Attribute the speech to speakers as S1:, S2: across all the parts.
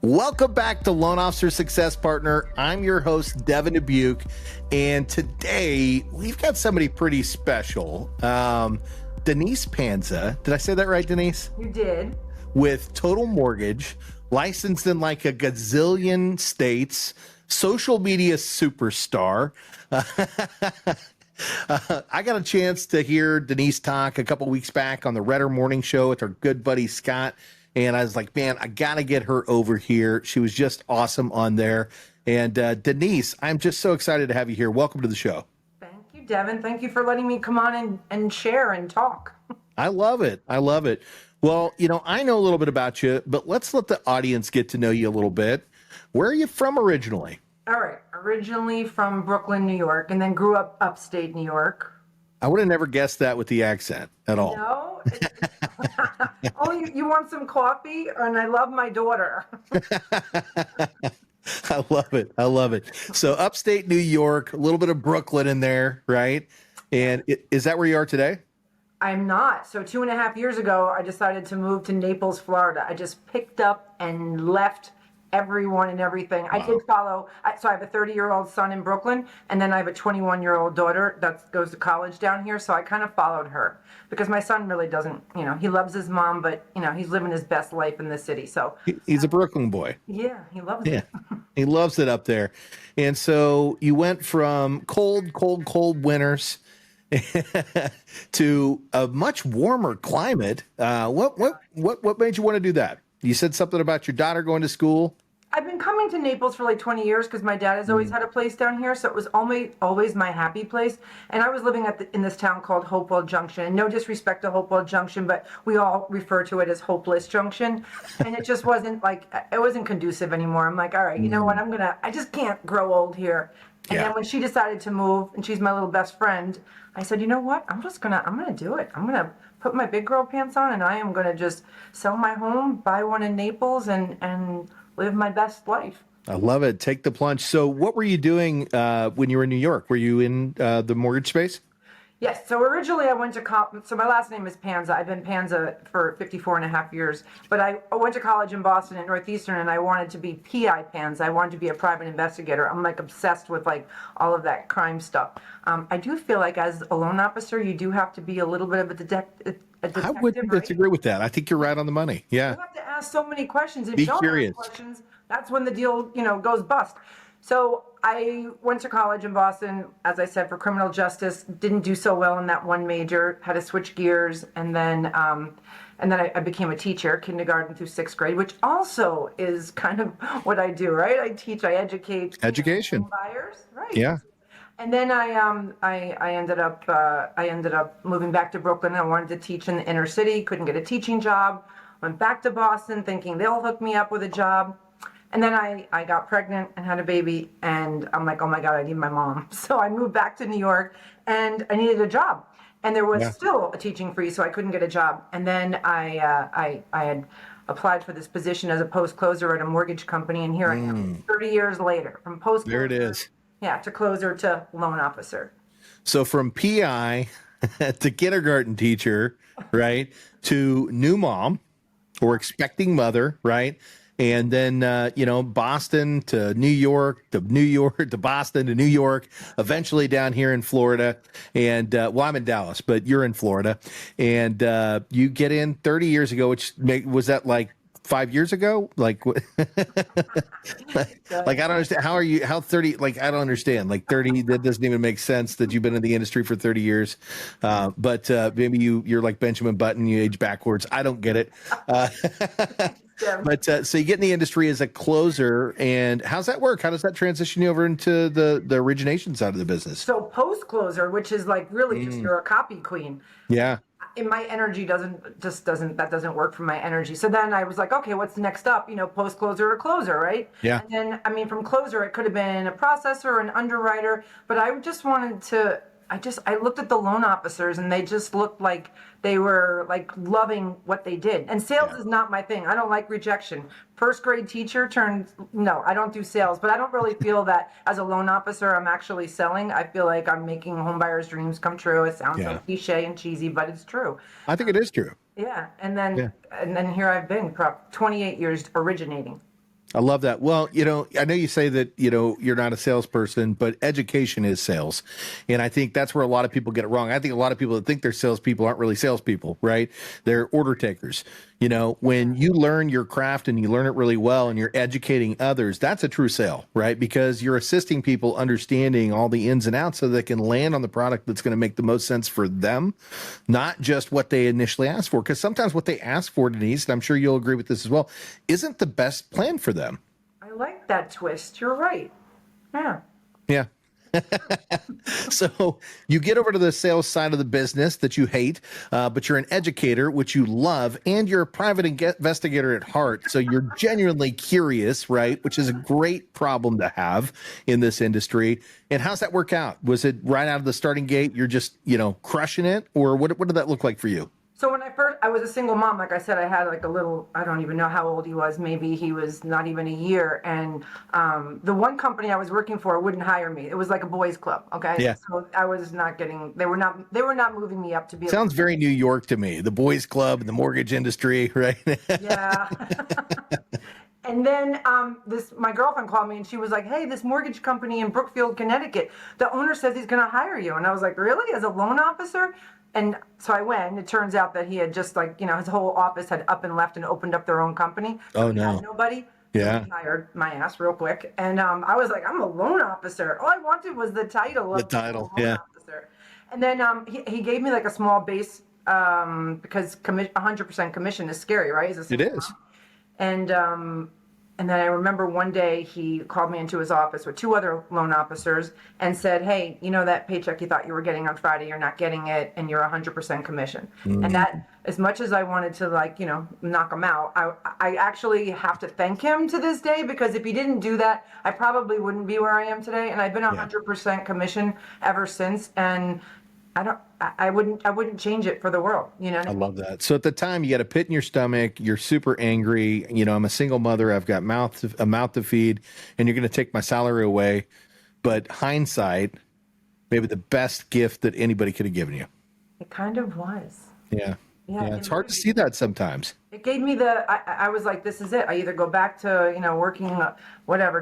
S1: Welcome back to Loan Officer Success Partner. I'm your host, Devin Dubuque, and today we've got somebody pretty special. Denise Panza. Did I say that right, Denise?
S2: You did.
S1: With Total Mortgage, licensed in like a gazillion states, social media superstar. I got a chance to hear Denise talk a couple weeks back on the Redder Morning Show with her good buddy Scott. And I was like, man, I got to get her over here. She was just awesome on there. And Denise, I'm just so excited to have you here. Welcome to the show.
S2: Thank you, Devin. Thank you for letting me come on and share and talk.
S1: I love it. I love it. Well, I know a little bit about you, but let's let the audience get to know you a little bit. Where are you from originally?
S2: All right. Originally from Brooklyn, New York, and then grew up upstate New York.
S1: I would have never guessed that with the accent at all.
S2: No. Oh, you want some coffee? And I love my daughter.
S1: I love it. I love it. So upstate New York, a little bit of Brooklyn in there, right? And is that where you are today?
S2: I'm not. So 2.5 years ago, I decided to move to Naples, Florida. I just picked up and left everyone and everything. Wow. I did follow. So I have a 30-year-old son in Brooklyn, and then I have a 21-year-old daughter that goes to college down here. So I kind of followed her because my son really doesn't, he loves his mom, but, he's living his best life in the city. So
S1: he's a Brooklyn boy.
S2: Yeah, he loves it.
S1: He loves it up there. And so you went from cold winters to a much warmer climate. What made you want to do that? You said something about your daughter going to school.
S2: I've been coming to Naples for like 20 years because my dad has always had a place down here, so it was always my happy place. And I was living in this town called Hopewell Junction. And no disrespect to Hopewell Junction, but we all refer to it as Hopeless Junction. And it just wasn't it wasn't conducive anymore. I'm like, all right, you know what? I just can't grow old here. And then when she decided to move, and she's my little best friend, I said, you know what? I'm gonna do it. I'm gonna put my big girl pants on, and I am gonna just sell my home, buy one in Naples, and live my best life.
S1: I love it. Take the plunge. So what were you doing when you were in New York? Were you in the mortgage space?
S2: Yes. So originally I went to college. So my last name is Panza. I've been Panza for 54.5 years. But I went to college in Boston at Northeastern, and I wanted to be PI Panza. I wanted to be a private investigator. I'm obsessed with all of that crime stuff. I do feel like as a loan officer, you do have to be a little bit of a detective.
S1: I wouldn't disagree with that. I think you're right on the money. Yeah.
S2: You have to ask so many questions. If
S1: be
S2: you don't
S1: curious.
S2: ask questions, that's when the deal, goes bust. So I went to college in Boston, as I said, for criminal justice. Didn't do so well in that one major. Had to switch gears, and then I became a teacher, kindergarten through 6th grade, which also is kind of what I do, right? I teach, I educate.
S1: Education.
S2: Buyers, right?
S1: Yeah.
S2: And then I ended up moving back to Brooklyn. I wanted to teach in the inner city. Couldn't get a teaching job. Went back to Boston, thinking they'll hook me up with a job. And then I got pregnant and had a baby, and I'm like, oh my God, I need my mom. So I moved back to New York, and I needed a job. And there was still a teaching freeze, so I couldn't get a job. And then I had applied for this position as a post-closer at a mortgage company, and here I am 30 years later, from post-closer.
S1: There it is.
S2: Yeah, to closer to loan officer.
S1: So from PI to kindergarten teacher, right, to new mom or expecting mother, right? And then, Boston to New York to Boston to New York, eventually down here in Florida. And, I'm in Dallas, but you're in Florida. And you get in 30 years ago, which was that like 5 years ago? Like, I don't understand. How 30, I don't understand. Like 30, that doesn't even make sense that you've been in the industry for 30 years. But maybe you're like Benjamin Button, you age backwards. I don't get it. But so you get in the industry as a closer, and how's that work? How does that transition you over into the origination side of the business?
S2: So post closer, which is really just you're a copy queen.
S1: Yeah.
S2: And my energy doesn't work for my energy. So then I was like, okay, what's next up? Post closer or closer, right?
S1: Yeah.
S2: And then from closer, it could have been a processor, an underwriter, but I just wanted to. I looked at the loan officers, and they just looked like they were loving what they did. And sales is not my thing. I don't like rejection. First grade teacher no, I don't do sales, but I don't really feel that as a loan officer, I'm actually selling. I feel like I'm making home buyers' dreams come true. It sounds like cliche and cheesy, but it's true.
S1: I think it is true.
S2: Yeah. And then here I've been for 28 years originating.
S1: I love that. Well, I know you say that, you're not a salesperson, but education is sales. And I think that's where a lot of people get it wrong. I think a lot of people that think they're salespeople aren't really salespeople, right? They're order takers. When you learn your craft and you learn it really well and you're educating others, that's a true sale, right? Because you're assisting people understanding all the ins and outs so they can land on the product that's going to make the most sense for them, not just what they initially asked for. Because sometimes what they ask for, Denise, and I'm sure you'll agree with this as well, isn't the best plan for them.
S2: I like that twist. You're right. Yeah.
S1: Yeah. So you get over to the sales side of the business that you hate, but you're an educator, which you love, and you're a private investigator at heart. So you're genuinely curious, right? Which is a great problem to have in this industry. And how's that work out? Was it right out of the starting gate? You're just, crushing it, or what did that look like for you?
S2: So when I was a single mom, like I said, I had like a little, I don't even know how old he was. Maybe he was not even a year. And the one company I was working for wouldn't hire me. It was like a boys club. Okay.
S1: Yeah.
S2: So I was not getting, they were not moving me up to be.
S1: Sounds very New York to me. The boys club and the mortgage industry, right?
S2: Yeah. And then my girlfriend called me and she was like, "Hey, this mortgage company in Brookfield, Connecticut, the owner says he's going to hire you." And I was like, "Really? As a loan officer?" And so I went, and it turns out that he had just his whole office had up and left and opened up their own company. So
S1: Oh, no.
S2: had nobody.
S1: Yeah.
S2: So he hired my ass real quick. And I was like, "I'm a loan officer." All I wanted was the title.
S1: The title,
S2: loan
S1: yeah.
S2: Officer. And then he gave me like a small base because 100% commission is scary, right?
S1: It is.
S2: And then I remember one day he called me into his office with two other loan officers and said, "Hey, that paycheck you thought you were getting on Friday, you're not getting it, and you're 100% commission."
S1: Mm-hmm.
S2: And that, as much as I wanted to knock him out, I actually have to thank him to this day, because if he didn't do that, I probably wouldn't be where I am today. And I've been 100% commission ever since. And I wouldn't change it for the world.
S1: I love that. So at the time, you got a pit in your stomach. You're super angry. I'm a single mother. I've got a mouth to feed, and you're going to take my salary away. But hindsight, maybe the best gift that anybody could have given you.
S2: It kind of was.
S1: Yeah.
S2: Yeah,
S1: It's hard to see that sometimes.
S2: It gave me I was like, this is it. I either go back to, working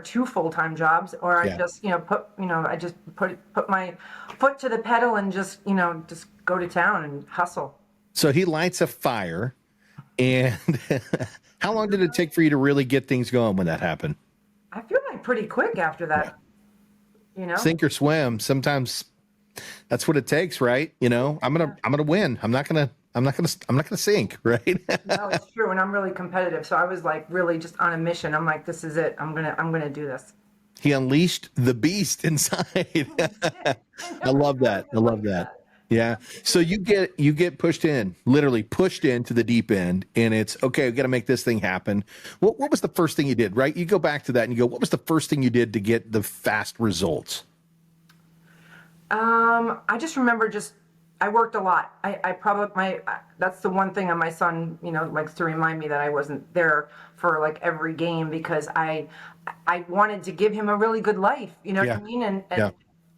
S2: two full-time jobs, or I just, put my foot to the pedal and just go to town and hustle.
S1: So he lights a fire. And how long did it take for you to really get things going when that happened?
S2: I feel like pretty quick after that.
S1: Sink or swim. Sometimes that's what it takes, right? I'm gonna win. I'm not gonna sink, right?
S2: No, it's true. And I'm really competitive. So I was like really just on a mission. I'm like, this is it. I'm gonna do this.
S1: He unleashed the beast inside. I love that. I love that. Yeah. So you get literally pushed into the deep end, and it's okay. We got to make this thing happen. What was the first thing you did? Right. You go back to that and you go, what was the first thing you did to get the fast results?
S2: I just remember I worked a lot. I probably that's the one thing that my son, likes to remind me, that I wasn't there for like every game, because I wanted to give him a really good life. You know what I mean? And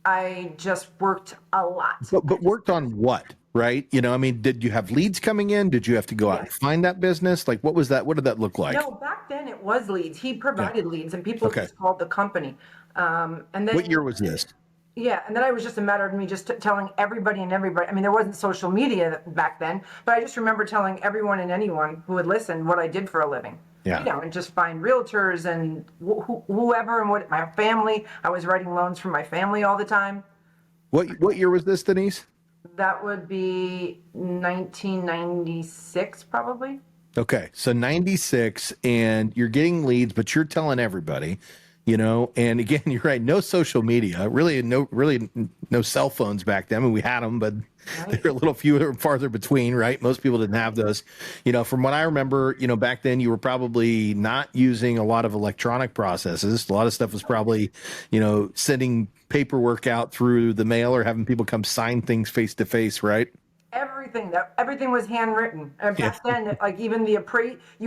S2: I just worked a lot.
S1: But worked on what? Right? Did you have leads coming in? Did you have to go out and find that business? Like, what was that? What did that look like?
S2: No, back then it was leads. He provided leads, and people just called the company. And then
S1: what year was this?
S2: Yeah, and then it was just a matter of me just telling everybody and everybody. I mean, there wasn't social media back then, but I just remember telling everyone and anyone who would listen what I did for a living.
S1: Yeah.
S2: And just find realtors and whoever, and my family. I was writing loans for my family all the time.
S1: What year was this, Denise?
S2: That would be 1996, probably.
S1: Okay, so 96, and you're getting leads, but you're telling everybody. And again, you're right. No social media, really no cell phones back then. I mean, we had them, but they were a little fewer and farther between, right? Most people didn't have those. From what I remember, back then you were probably not using a lot of electronic processes. A lot of stuff was probably, sending paperwork out through the mail or having people come sign things face to face, right?
S2: Everything was handwritten. And back then, like even you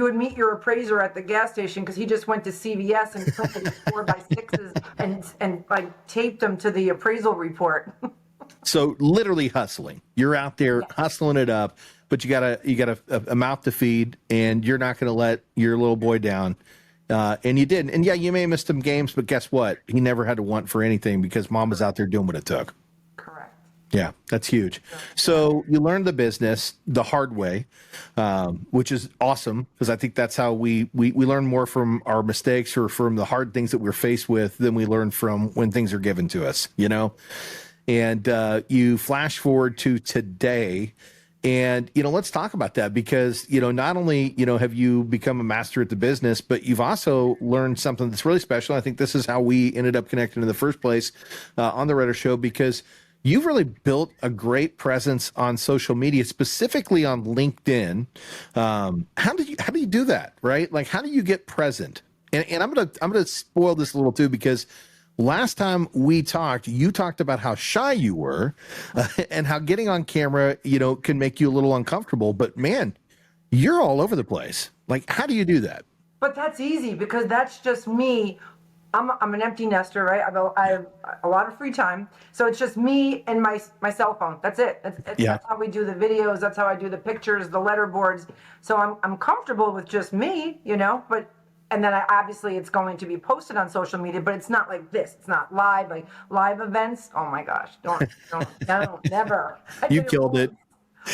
S2: would meet your appraiser at the gas station, because he just went to CVS and printed 4x6s and like taped them to the appraisal report.
S1: So literally hustling. You're out there hustling it up, but you got a mouth to feed, and you're not going to let your little boy down. And you did. And yeah, you may have missed some games, but guess what? He never had to want for anything because mom was out there doing what it took.
S2: Correct.
S1: Yeah, that's huge. So you learned the business the hard way, which is awesome because I think that's how we learn more from our mistakes or from the hard things that we're faced with than we learn from when things are given to us, you know? And you flash forward to today. And, let's talk about that because, not only, have you become a master at the business, but you've also learned something that's really special. I think this is how we ended up connecting in the first place on the Redder Show, because you've really built a great presence on social media, specifically on LinkedIn. How do you do that, right? Like, how do you get present? And I'm gonna spoil this a little too, because last time we talked, you talked about how shy you were and how getting on camera, can make you a little uncomfortable. But man, you're all over the place. Like, how do you do that?
S2: But that's easy because that's just me. I'm an empty nester, right? I have a lot of free time, so it's just me and my cell phone. That's it. That's how we do the videos. That's how I do the pictures, the letter boards. So I'm comfortable with just me, But and then obviously it's going to be posted on social media, but it's not like this. It's not live, like live events. Oh my gosh, don't, never.
S1: You killed it.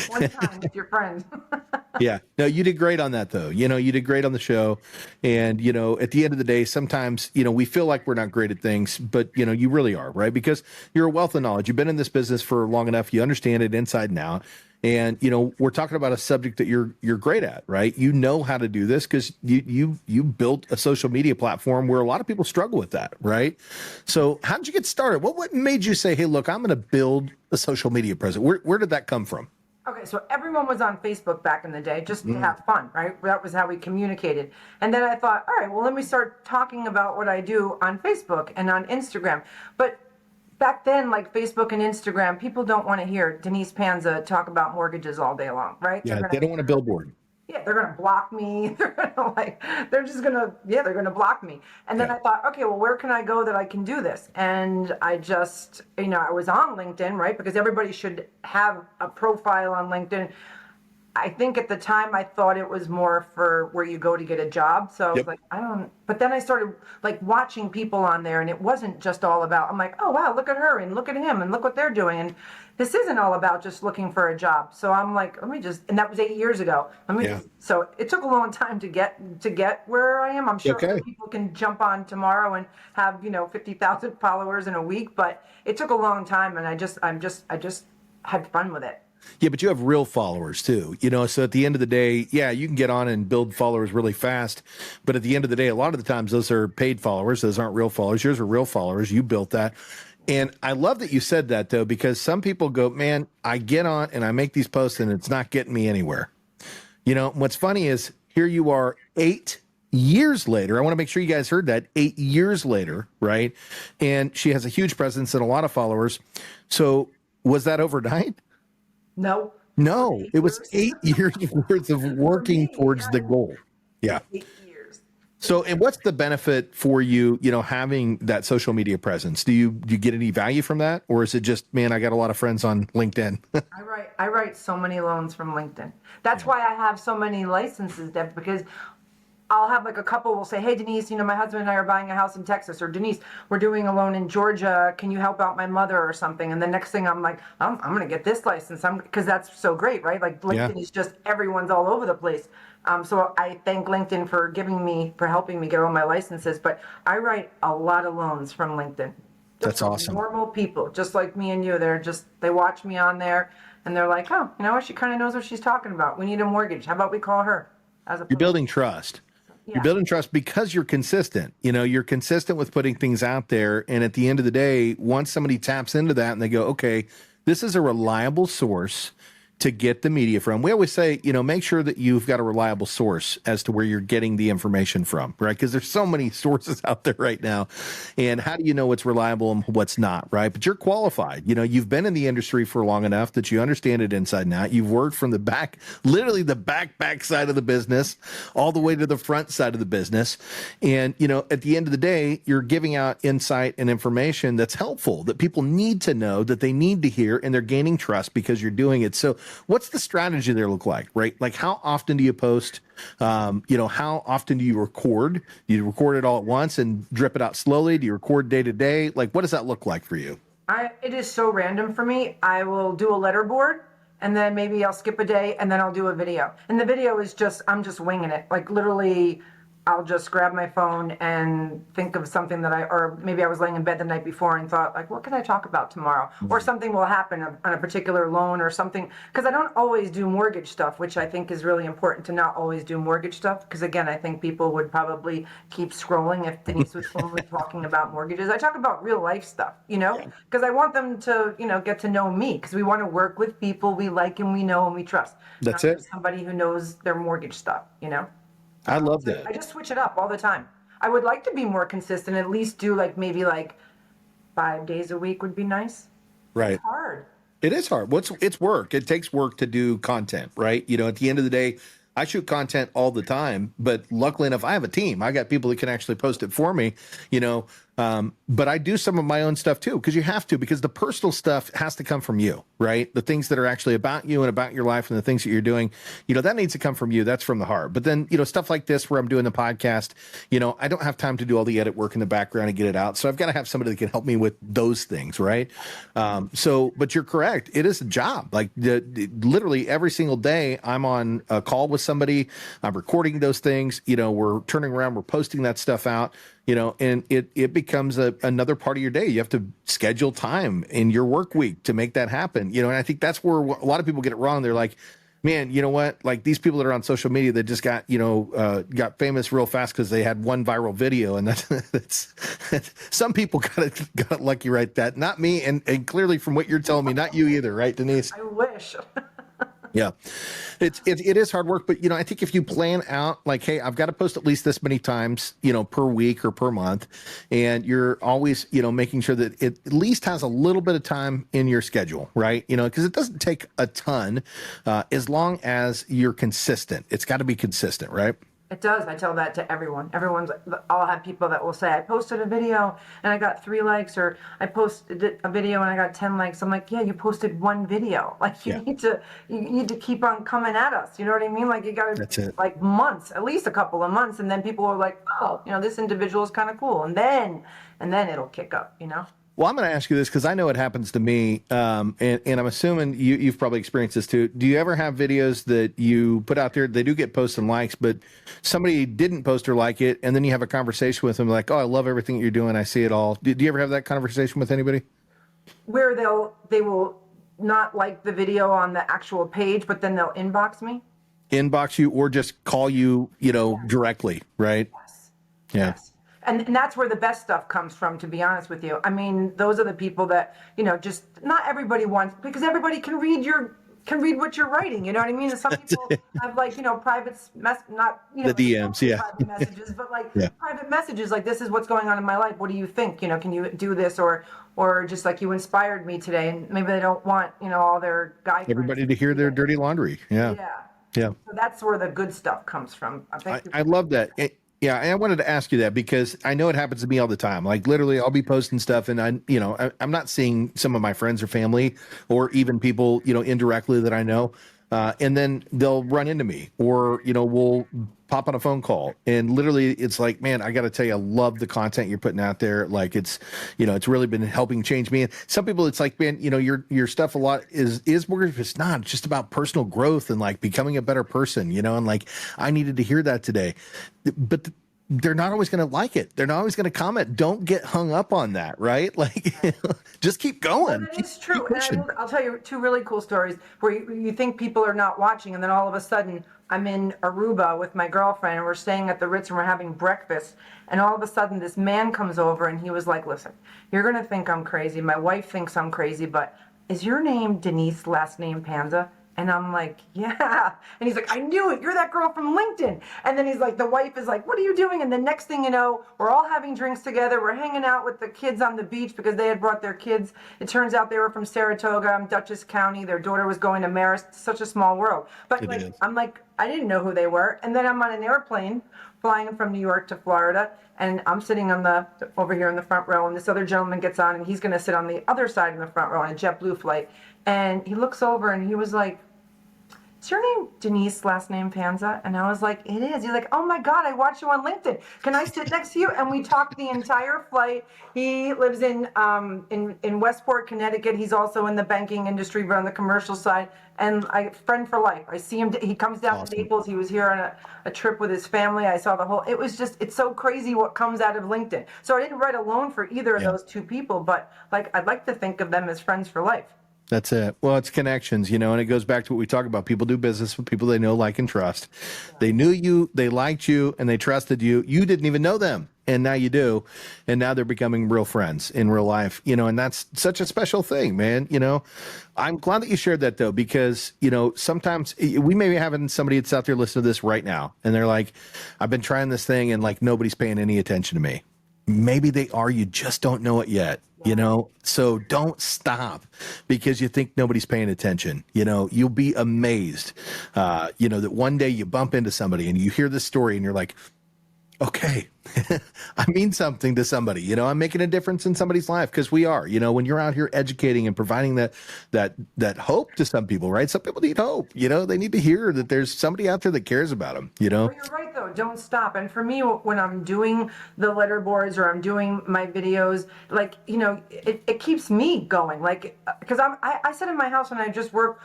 S2: One time with your friend.
S1: Yeah. No, you did great on that though. You did great on the show. And, at the end of the day, sometimes, we feel like we're not great at things, but you really are, right? Because you're a wealth of knowledge. You've been in this business for long enough. You understand it inside and out. And, we're talking about a subject that you're great at, right? You know how to do this because you built a social media platform where a lot of people struggle with that, right? So how did you get started? What made you say, hey, look, I'm going to build a social media presence? Where did that come from?
S2: Okay, so everyone was on Facebook back in the day just to have fun, right? That was how we communicated. And then I thought, all right, well, let me start talking about what I do on Facebook and on Instagram. But back then, like Facebook and Instagram, people don't want to hear Denise Panza talk about mortgages all day long, right?
S1: Yeah, they don't want a billboard.
S2: Yeah, they're gonna block me. They're gonna block me. And then I thought, okay, well, where can I go that I can do this? And I just, I was on LinkedIn, right? Because everybody should have a profile on LinkedIn. I think at the time I thought it was more for where you go to get a job. So I was like, but then I started like watching people on there and it wasn't just all about, I'm like, oh wow, look at her and look at him and look what they're doing. And this isn't all about just looking for a job. So I'm like, and that was 8 years ago. So it took a long time to get where I am. I'm sure other people can jump on tomorrow and have, 50,000 followers in a week, but it took a long time and I just had fun with it.
S1: Yeah, but you have real followers too, so at the end of the day, yeah, you can get on and build followers really fast. But at the end of the day, a lot of the times those are paid followers. Those aren't real followers. Yours are real followers. You built that. And I love that you said that though, because some people go, man, I get on and I make these posts and it's not getting me anywhere. What's funny is here you are 8 years later. I want to make sure you guys heard that 8 years later, right? And she has a huge presence and a lot of followers. So was that overnight?
S2: No,
S1: it was 8 years worth of working towards the goal. Yeah.
S2: 8 years.
S1: So, and what's the benefit for you, having that social media presence? Do you get any value from that? Or is it just, man, I got a lot of friends on LinkedIn?
S2: I write so many loans from LinkedIn. That's why I have so many licenses, Deb, because I'll have like a couple will say, hey, Denise, my husband and I are buying a house in Texas, or Denise, we're doing a loan in Georgia. Can you help out my mother or something? And the next thing I'm like, I'm going to get this license. Because that's so great, right? Like LinkedIn is just, everyone's all over the place. So I thank LinkedIn for helping me get all my licenses. But I write a lot of loans from LinkedIn.
S1: That's awesome.
S2: Normal people, just like me and you. They watch me on there and they're like, oh, she kind of knows what she's talking about. We need a mortgage. How about we call her?
S1: You're building trust. Yeah. You're building trust because you're consistent. You're consistent with putting things out there. And at the end of the day, once somebody taps into that and they go, okay, this is a reliable source to get the media from. We always say, make sure that you've got a reliable source as to where you're getting the information from, right? Because there's so many sources out there right now. And how do you know what's reliable and what's not, right? But you're qualified. You've been in the industry for long enough that you understand it inside and out. You've worked from the back, literally the back side of the business, all the way to the front side of the business. And, at the end of the day, you're giving out insight and information that's helpful, that people need to know, that they need to hear, and they're gaining trust because you're doing it. So What's the strategy there look like, right? Like how often do you post? How often do you record? Do you record it all at once and drip it out slowly? Do you record day to day? Like, what does that look like for you?
S2: It is so random for me. I will do a letter board and then maybe I'll skip a day and then I'll do a video. And the video is just, I'm just winging it. Like literally, I'll just grab my phone and think of something or maybe I was laying in bed the night before and thought like, what can I talk about tomorrow? Or something will happen on a particular loan or something. Because I don't always do mortgage stuff, which I think is really important to not always do mortgage stuff. Because again, I think people would probably keep scrolling if Denise was only talking about mortgages. I talk about real life stuff, because I want them to, get to know me because we want to work with people we like and we know and we trust.
S1: That's
S2: not
S1: it.
S2: Somebody who knows their mortgage stuff.
S1: I love
S2: So
S1: that.
S2: I just switch it up all the time. I would like to be more consistent, at least do maybe 5 days a week would be nice.
S1: Right.
S2: It's hard.
S1: It is hard. It's work. It takes work to do content, right? At the end of the day, I shoot content all the time, but luckily enough, I have a team. I got people that can actually post it for me, but I do some of my own stuff too, because you have to, because the personal stuff has to come from you, right? The things that are actually about you and about your life and the things that you're doing, that needs to come from you. That's from the heart. But then, stuff like this where I'm doing the podcast, I don't have time to do all the edit work in the background and get it out. So I've got to have somebody that can help me with those things, right? But you're correct. It is a job. Like literally every single day I'm on a call with somebody. I'm recording those things. We're turning around, we're posting that stuff out. And it becomes another part of your day. You have to schedule time in your work week to make that happen. And I think that's where a lot of people get it wrong. They're like, man, you know what? Like these people that are on social media that just got famous real fast because they had one viral video, and that's some people got lucky, right? That not me, and clearly from what you're telling me, not you either, right, Denise?
S2: I wish.
S1: Yeah, it is hard work, but I think if you plan out like, hey, I've got to post at least this many times, per week or per month, and you're always, making sure that it at least has a little bit of time in your schedule, right? Because it doesn't take a ton, as long as you're consistent. It's got to be consistent, right?
S2: It does. I tell that to everyone. I'll have people that will say, I posted a video and I got 3 likes, or I posted a video and I got 10 likes. I'm like, yeah, you posted one video. Like you need to keep on coming at us. You know what I mean? Like you got to months, at least a couple of months. And then people are like, oh, this individual is kind of cool. And then it'll kick up.
S1: Well, I'm going to ask you this because I know it happens to me, and I'm assuming you've probably experienced this too. Do you ever have videos that you put out there, they do get posts and likes, but somebody didn't post or like it, and then you have a conversation with them like, oh, I love everything that you're doing, I see it all. Do you ever have that conversation with anybody?
S2: Where they will not like the video on the actual page, but then they'll inbox me?
S1: Inbox you or just call you, directly, right?
S2: Yes.
S1: Yeah.
S2: Yes. And that's where the best stuff comes from, to be honest with you. I mean, those are the people that, just not everybody wants, because everybody can read what you're writing. You know what I mean? And some people have private the
S1: DMs, yeah.
S2: private messages, but
S1: Yeah.
S2: private messages like, this is what's going on in my life. What do you think? Can you do this? Or just like, you inspired me today. And maybe they don't want, all their guy
S1: Everybody
S2: friends
S1: to hear their dirty laundry. Yeah.
S2: Yeah.
S1: Yeah.
S2: So that's where the good stuff comes from.
S1: I love that. Yeah, and I wanted to ask you that because I know it happens to me all the time. Like literally, I'll be posting stuff, and I'm not seeing some of my friends or family, or even people indirectly that I know, and then they'll run into me, or we'll pop on a phone call, and literally, it's like, man, I got to tell you, I love the content you're putting out there. Like it's really been helping change me. And some people, it's like, man, your stuff a lot is more. If it's not, it's just about personal growth and like becoming a better person, and like I needed to hear that today. But they're not always going to like it. They're not always going to comment. Don't get hung up on that, right? Like, just keep going.
S2: Well, it's true. And I'll tell you 2 really cool stories where you think people are not watching, and then all of a sudden I'm in Aruba with my girlfriend, and we're staying at the Ritz, and we're having breakfast. And all of a sudden this man comes over, and he was like, listen, you're going to think I'm crazy. My wife thinks I'm crazy, but is your name Denise, last name Panza? And I'm like, yeah. And he's like, I knew it. You're that girl from LinkedIn. And then he's like, the wife is like, what are you doing? And the next thing you know, we're all having drinks together. We're hanging out with the kids on the beach because they had brought their kids. It turns out they were from Saratoga. I'm Dutchess County. Their daughter was going to Marist. Such a small world. But I'm like, I didn't know who they were. And then I'm on an airplane flying from New York to Florida. And I'm sitting over here in the front row. And this other gentleman gets on, and he's going to sit on the other side in the front row on a JetBlue flight. And he looks over and he was like, is your name Denise, last name Panza? And I was like, it is. He's like, oh my God, I watch you on LinkedIn. Can I sit next to you? And we talked the entire flight. He lives in Westport, Connecticut. He's also in the banking industry, but on the commercial side. And friend for life. I see him. He comes down to
S1: Awesome.
S2: Naples. He was here on a trip with his family. I saw the whole. It was just. It's so crazy what comes out of LinkedIn. So I didn't write a loan for either of
S1: Yeah.
S2: those two people, but like I'd like to think of them as friends for life.
S1: That's it. Well, it's connections, and it goes back to what we talk about. People do business with people they know, like, and trust. They knew you, they liked you, and they trusted you. You didn't even know them, and now you do. And now they're becoming real friends in real life, and that's such a special thing, man. I'm glad that you shared that, though, because, sometimes we may be having somebody that's out there listening to this right now, and they're like, I've been trying this thing, and, like, nobody's paying any attention to me. Maybe they are, you just don't know it yet. So don't stop because you think nobody's paying attention. You'll be amazed, that one day you bump into somebody and you hear this story and you're like, okay, I mean something to somebody, I'm making a difference in somebody's life, because we are, when you're out here educating and providing that hope to some people, right? Some people need hope, they need to hear that there's somebody out there that cares about them,
S2: Well, you're right, though. Don't stop. And for me, when I'm doing the letter boards or I'm doing my videos, like, it keeps me going. Like, because I sit in my house and I just work,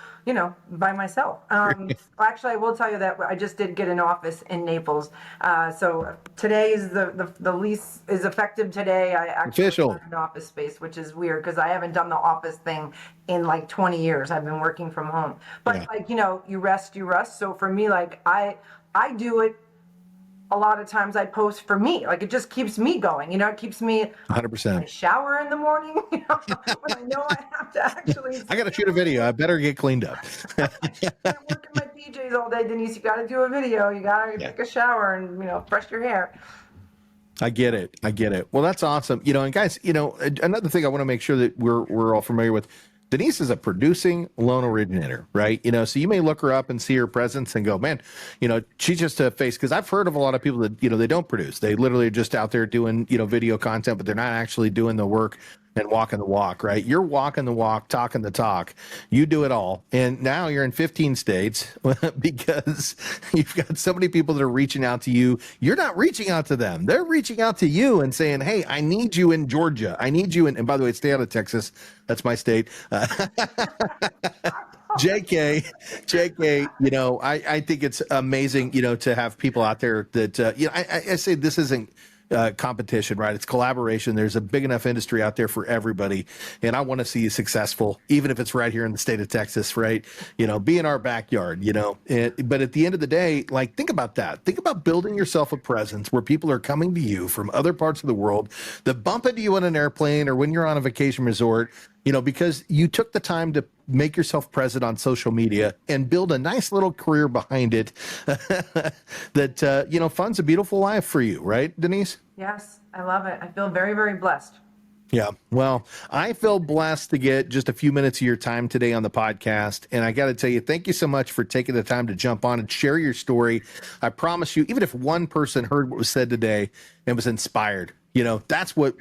S2: by myself. Well, actually, I will tell you that I just did get an office in Naples. So today is the lease is effective today. I actually
S1: Official.
S2: got an office space, which is weird because I haven't done the office thing in like 20 years. I've been working from home. But
S1: Yeah.
S2: like, you rest, you rust. So for me, like I do it a lot of times. I post for me, like it just keeps me going, it keeps me. I
S1: 100%.
S2: shower in the morning, when I know I have to actually.
S1: I got to shoot a video. I better get cleaned up.
S2: I can't work in my PJs all day, Denise. You got to do a video. You got to take a shower and brush your hair.
S1: I get it. Well, that's awesome. And guys, another thing I want to make sure that we're all familiar with. Denise is a producing loan originator, right? So you may look her up and see her presence and go, man, she's just a face. Because I've heard of a lot of people that, they don't produce. They literally are just out there doing, video content, but they're not actually doing the work and walking the walk, right? You're walking the walk, talking the talk. You do it all. And now you're in 15 states because you've got so many people that are reaching out to you. You're not reaching out to them. They're reaching out to you and saying, hey, I need you in Georgia. I need you in, and by the way, stay out of Texas. That's my state. JK, I think it's amazing, to have people out there that, I say this isn't competition, right? It's collaboration. There's a big enough industry out there for everybody. And I want to see you successful, even if it's right here in the state of Texas, right? Be in our backyard, but at the end of the day, like, think about that. Think about building yourself a presence where people are coming to you from other parts of the world that bump into you on an airplane or when you're on a vacation resort, because you took the time to make yourself present on social media and build a nice little career behind it that, funds a beautiful life for you, right, Denise?
S2: Yes, I love it. I feel very, very blessed.
S1: Yeah. Well, I feel blessed to get just a few minutes of your time today on the podcast. And I got to tell you, thank you so much for taking the time to jump on and share your story. I promise you, even if one person heard what was said today and was inspired, that's what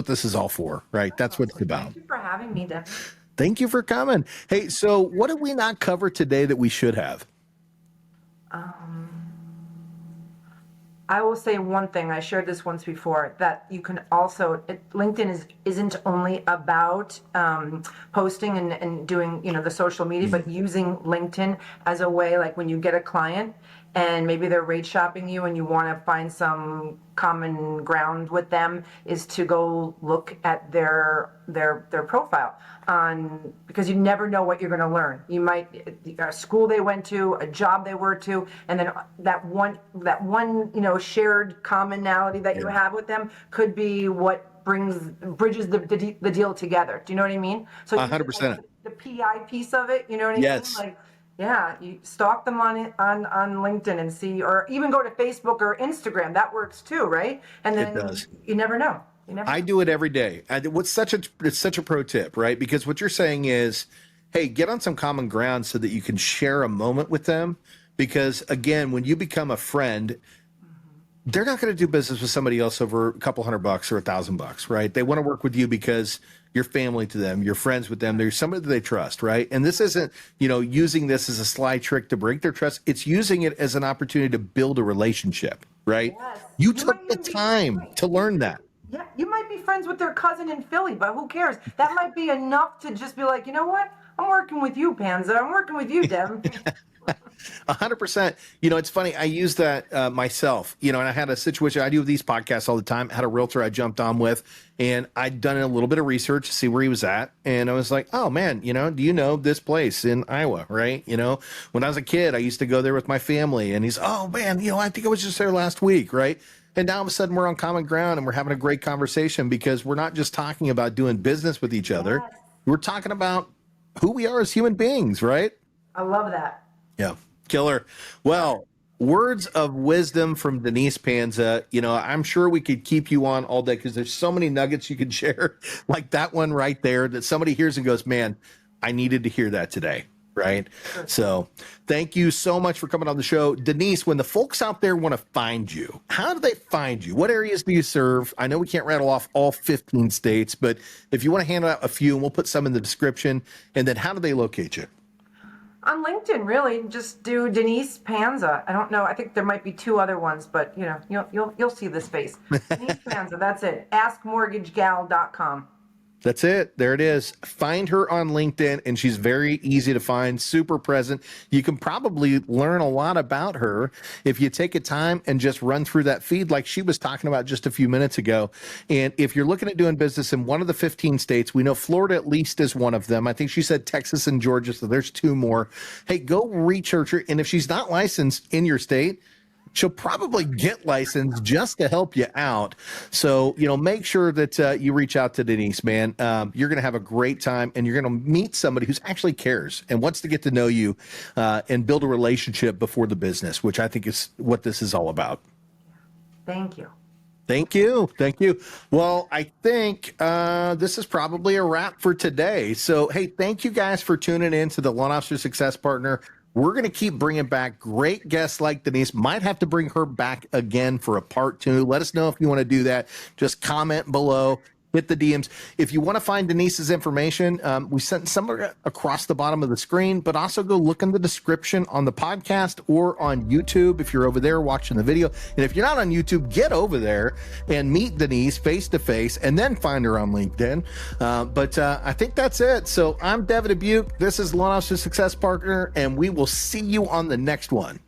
S1: this is all for, right? That's what it's about.
S2: Thank you for having me, Deb.
S1: Thank you for coming. Hey, so what did we not cover today that we should have?
S2: I will say one thing. I shared this once before, that you can also, LinkedIn isn't only about posting and doing, the social media, but using LinkedIn as a way, like when you get a client and maybe they're rate shopping you and you want to find some common ground with them, is to go look at their profile because you never know what you're going to learn. You might, a school they went to, a job they were to, and then that one shared commonality that you have with them could be what bridges the deal together. Do you know what I mean? So
S1: 100%.
S2: The PI piece of it, you know what I mean? Like, yeah, you stalk them on LinkedIn and see, or even go to Facebook or Instagram. That works too, right? And then
S1: It does.
S2: You never know.
S1: I do it every day. It's such a pro tip, right? Because what you're saying is, hey, get on some common ground so that you can share a moment with them. Because again, when you become a friend, they're not going to do business with somebody else over a couple $100 or $1,000, right? They want to work with you because you're family to them, you're friends with them, there's somebody that they trust, right? And this isn't, using this as a sly trick to break their trust. It's using it as an opportunity to build a relationship, right?
S2: Yes.
S1: You
S2: might
S1: took the
S2: even be-
S1: time
S2: right.
S1: to learn that.
S2: Yeah, you might be friends with their cousin in Philly, but who cares? That might be enough to just be like, you know what? I'm working with you, Panza. I'm working with you, Deb.
S1: 100%. It's funny. I use that myself, and I had a situation. I do these podcasts all the time. I had a realtor I jumped on with, and I'd done a little bit of research to see where he was at. And I was like, oh, man, do you know this place in Iowa, right? When I was a kid, I used to go there with my family. And he's, oh, man, I think I was just there last week, right? And now all of a sudden we're on common ground and we're having a great conversation because we're not just talking about doing business with each other.
S2: Yes.
S1: We're talking about who we are as human beings, right?
S2: I love that.
S1: Yeah. Killer. Well, words of wisdom from Denise Panza. I'm sure we could keep you on all day because there's so many nuggets you could share, like that one right there that somebody hears and goes, man, I needed to hear that today. Right. So thank you so much for coming on the show. Denise, when the folks out there want to find you, how do they find you? What areas do you serve? I know we can't rattle off all 15 states, but if you want to hand out a few, and we'll put some in the description, and then how do they locate you?
S2: On LinkedIn, really, just do Denise Panza. I don't know. I think there might be two other ones, but you'll see the space. Denise Panza. That's it. AskMortgageGal.com.
S1: That's it. There it is. Find her on LinkedIn, and she's very easy to find, super present. You can probably learn a lot about her if you take a time and just run through that feed like she was talking about just a few minutes ago. And if you're looking at doing business in one of the 15 states, we know Florida at least is one of them. I think she said Texas and Georgia, so there's two more. Hey, go research her. And if she's not licensed in your state, she'll probably get licensed just to help you out. So, make sure that you reach out to Denise, man. You're going to have a great time, and you're going to meet somebody who's actually cares and wants to get to know you and build a relationship before the business, which I think is what this is all about.
S2: Thank you.
S1: Thank you. Thank you. Well, I think this is probably a wrap for today. So, hey, thank you guys for tuning in to the Loan Officer Success Partner. We're going to keep bringing back great guests like Denise. Might have to bring her back again for a part 2. Let us know if you want to do that. Just comment below. Hit the DMs. If you want to find Denise's information, we sent somewhere across the bottom of the screen, but also go look in the description on the podcast or on YouTube if you're over there watching the video. And if you're not on YouTube, get over there and meet Denise face to face and then find her on LinkedIn. But I think that's it. So I'm Devin Dubuque. This is Loan Officer Success Partner, and we will see you on the next one.